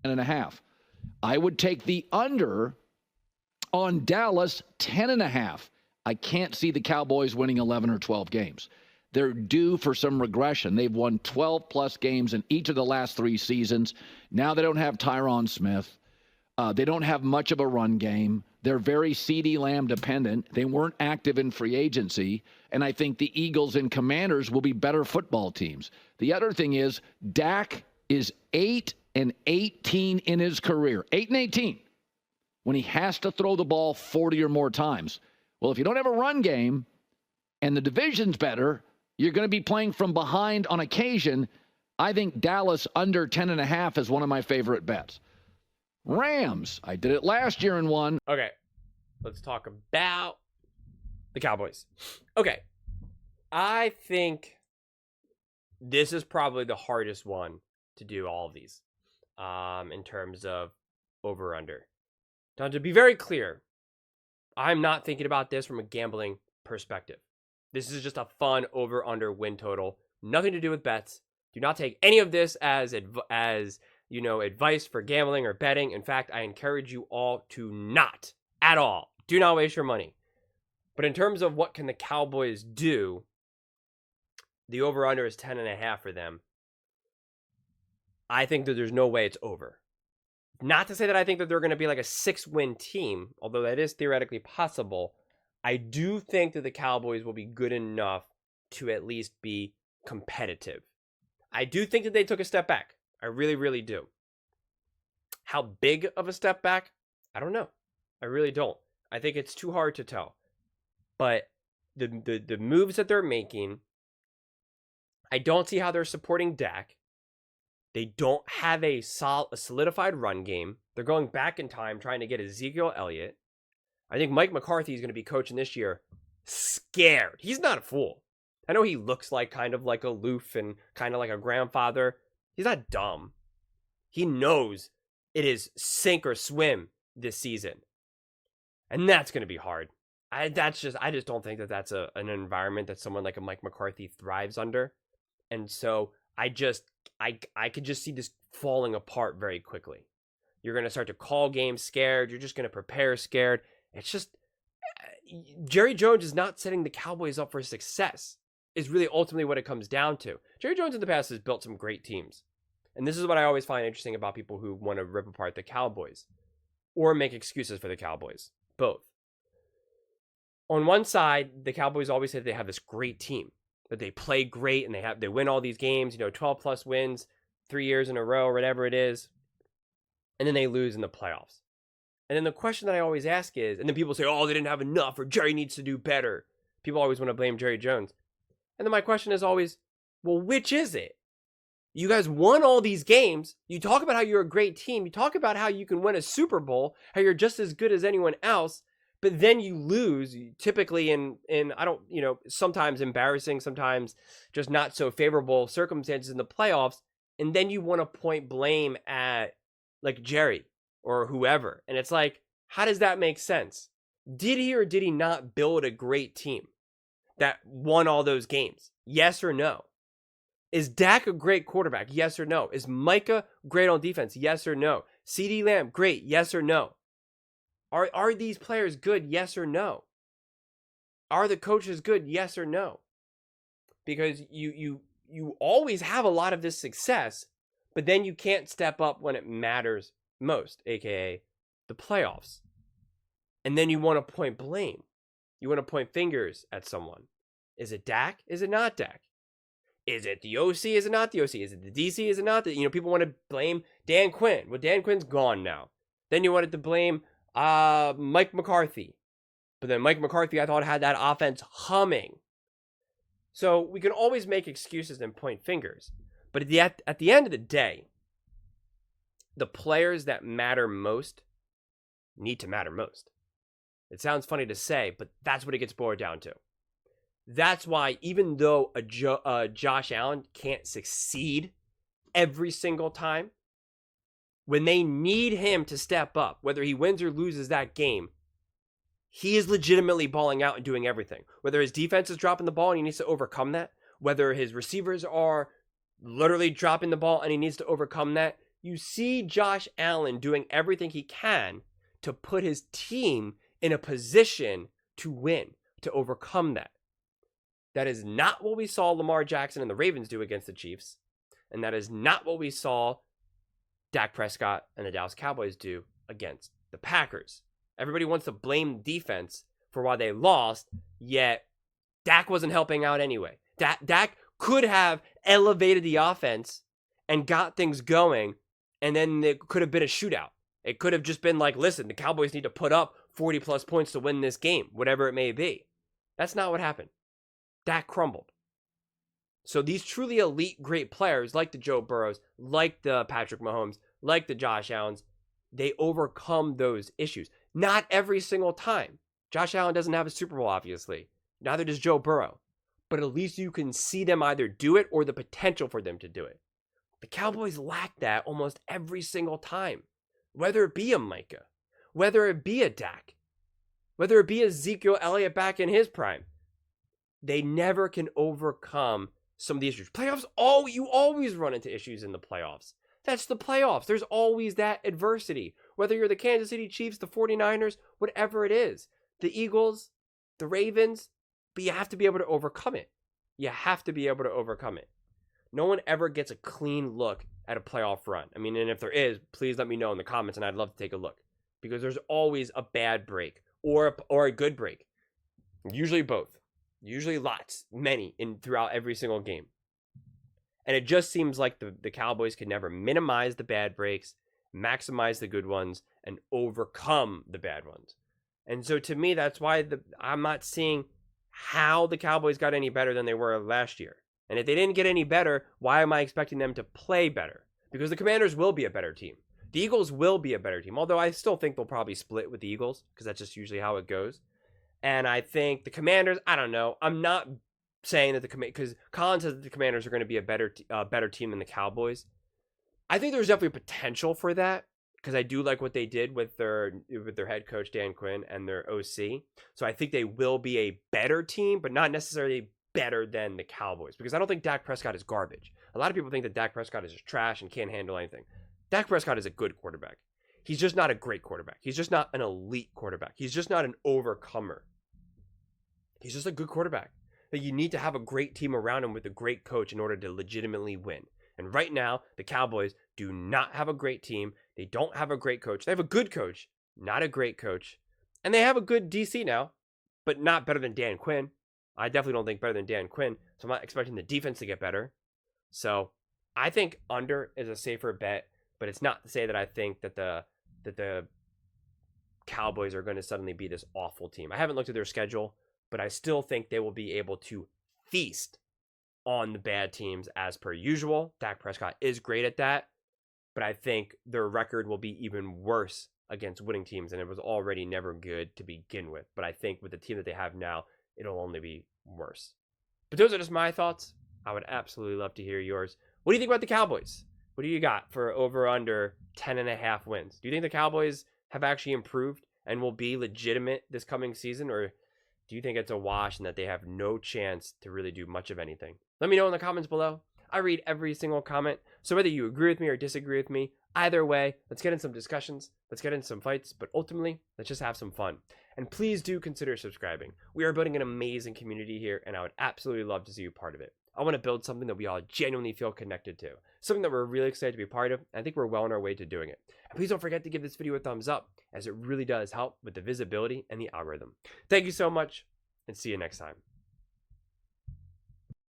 10.5. I would take the under on Dallas 10.5. I can't see the Cowboys winning 11 or 12 games. They're due for some regression. They've won 12-plus games in each of the last 3 seasons. Now they don't have Tyron Smith. They don't have much of a run game. They're very CeeDee Lamb dependent. They weren't active in free agency. And I think the Eagles and Commanders will be better football teams. The other thing is Dak is 8-18 in his career. 8-18 when he has to throw the ball 40 or more times. Well, if you don't have a run game and the division's better, you're going to be playing from behind on occasion. I think Dallas under 10.5 is one of my favorite bets. Rams, I did it last year and won. Okay, let's talk about the Cowboys. Okay, I think this is probably the hardest one to do all of these in terms of over-under. Now, to be very clear, I'm not thinking about this from a gambling perspective. This is just a fun over-under win total. Nothing to do with bets. Do not take any of this as advice for gambling or betting. In fact, I encourage you all to not at all. Do not waste your money. But in terms of what can the Cowboys do, the over-under is 10.5 for them. I think that there's no way it's over. Not to say that I think that they're going to be like a 6-win team, although that is theoretically possible. I do think that the Cowboys will be good enough to at least be competitive. I do think that they took a step back. I really, really do. How big of a step back? I don't know. I really don't. I think it's too hard to tell. But the moves that they're making, I don't see how they're supporting Dak. They don't have a solidified run game. They're going back in time trying to get Ezekiel Elliott. I think Mike McCarthy is going to be coaching this year scared. He's not a fool. I know he looks like kind of like aloof and kind of like a grandfather. He's not dumb. He knows it is sink or swim this season. And that's going to be hard. I just don't think that that's an environment that someone like a Mike McCarthy thrives under. And so I could just see this falling apart very quickly. You're going to start to call games scared. You're just going to prepare scared. It's just, Jerry Jones is not setting the Cowboys up for success, is really ultimately what it comes down to. Jerry Jones in the past has built some great teams. And this is what I always find interesting about people who want to rip apart the Cowboys or make excuses for the Cowboys. Both. On one side, the Cowboys always say they have this great team, that they play great and they win all these games, 12 plus wins, 3 years in a row, or whatever it is. And then they lose in the playoffs. And then the question that I always ask is, and then people say, oh, they didn't have enough, or Jerry needs to do better. People always want to blame Jerry Jones. And then my question is always, well, which is it? You guys won all these games. You talk about how you're a great team. You talk about how you can win a Super Bowl, how you're just as good as anyone else. But then you lose, typically in sometimes embarrassing, sometimes just not so favorable circumstances in the playoffs. And then you want to point blame at like Jerry or whoever. And it's like, how does that make sense? Did he or did he not build a great team that won all those games? Yes or no? Is Dak a great quarterback? Yes or no? Is Micah great on defense? Yes or no? CeeDee Lamb, great? Yes or no? Are these players good? Yes or no? Are the coaches good? Yes or no? Because you always have a lot of this success, but then you can't step up when it matters most, aka the playoffs. And then you want to point blame. You want to point fingers at someone. Is it Dak? Is it not Dak? Is it the OC? Is it not the OC? Is it the DC? Is it not? People want to blame Dan Quinn. Well, Dan Quinn's gone now. Then you wanted to blame Mike McCarthy. But then Mike McCarthy, I thought, had that offense humming. So we can always make excuses and point fingers. But at the end of the day, the players that matter most need to matter most. It sounds funny to say, but that's what it gets boiled down to. That's why even though Josh Allen can't succeed every single time, when they need him to step up, whether he wins or loses that game, he is legitimately balling out and doing everything. Whether his defense is dropping the ball and he needs to overcome that, whether his receivers are literally dropping the ball and he needs to overcome that, You see Josh Allen doing everything he can to put his team in a position to win, to overcome that. That is not what we saw Lamar Jackson and the Ravens do against the Chiefs. And that is not what we saw Dak Prescott and the Dallas Cowboys do against the Packers. Everybody wants to blame defense for why they lost, yet Dak wasn't helping out anyway. Dak could have elevated the offense and got things going, and then it could have been a shootout. It could have just been like, listen, the Cowboys need to put up 40-plus points to win this game, whatever it may be. That's not what happened. Dak crumbled. So these truly elite, great players like the Joe Burrows, like the Patrick Mahomes, like the Josh Allens, they overcome those issues. Not every single time. Josh Allen doesn't have a Super Bowl, obviously. Neither does Joe Burrow. But at least you can see them either do it or the potential for them to do it. The Cowboys lack that almost every single time. Whether it be a Micah, whether it be a Dak, whether it be Ezekiel Elliott back in his prime. They never can overcome some of the issues. Playoffs, you always run into issues in the playoffs. That's the playoffs. There's always that adversity. Whether you're the Kansas City Chiefs, the 49ers, whatever it is. The Eagles, the Ravens, but you have to be able to overcome it. You have to be able to overcome it. No one ever gets a clean look at a playoff run. I mean, and if there is, please let me know in the comments, and I'd love to take a look. Because there's always a bad break or a good break. Usually both. Usually lots, many, throughout every single game. And it just seems like the Cowboys can never minimize the bad breaks, maximize the good ones, and overcome the bad ones. And so to me, that's why I'm not seeing how the Cowboys got any better than they were last year. And if they didn't get any better, why am I expecting them to play better? Because the Commanders will be a better team. The Eagles will be a better team, although I still think they'll probably split with the Eagles, because that's just usually how it goes. And I think the Commanders, I don't know. I'm not saying that because Colin says that the Commanders are going to be a better team than the Cowboys. I think there's definitely potential for that, because I do like what they did with their head coach Dan Quinn and their OC. So I think they will be a better team, but not necessarily better than the Cowboys, because I don't think Dak Prescott is garbage. A lot of people think that Dak Prescott is just trash and can't handle anything. Dak Prescott is a good quarterback. He's just not a great quarterback. He's just not an elite quarterback. He's just not an overcomer. He's just a good quarterback. That you need to have a great team around him with a great coach in order to legitimately win. And right now, the Cowboys do not have a great team. They don't have a great coach. They have a good coach, not a great coach. And they have a good DC now, but not better than Dan Quinn. I definitely don't think better than Dan Quinn. So I'm not expecting the defense to get better. So I think under is a safer bet, but it's not to say that I think that the Cowboys are going to suddenly be this awful team. I haven't looked at their schedule, but I still think they will be able to feast on the bad teams as per usual. Dak Prescott is great at that, but I think their record will be even worse against winning teams, and it was already never good to begin with. But I think with the team that they have now, it'll only be worse. But those are just my thoughts. I would absolutely love to hear yours. What do you think about the Cowboys? What do you got for over under 10.5 wins? Do you think the Cowboys have actually improved and will be legitimate this coming season, or do you think it's a wash and that they have no chance to really do much of anything? Let me know in the comments below. I read every single comment. So whether you agree with me or disagree with me, either way, let's get in some discussions. Let's get in some fights. But ultimately, let's just have some fun. And please do consider subscribing. We are building an amazing community here, and I would absolutely love to see you part of it. I want to build something that we all genuinely feel connected to. Something that we're really excited to be part of. And I think we're well on our way to doing it. And please don't forget to give this video a thumbs up, as it really does help with the visibility and the algorithm. Thank you so much, and see you next time.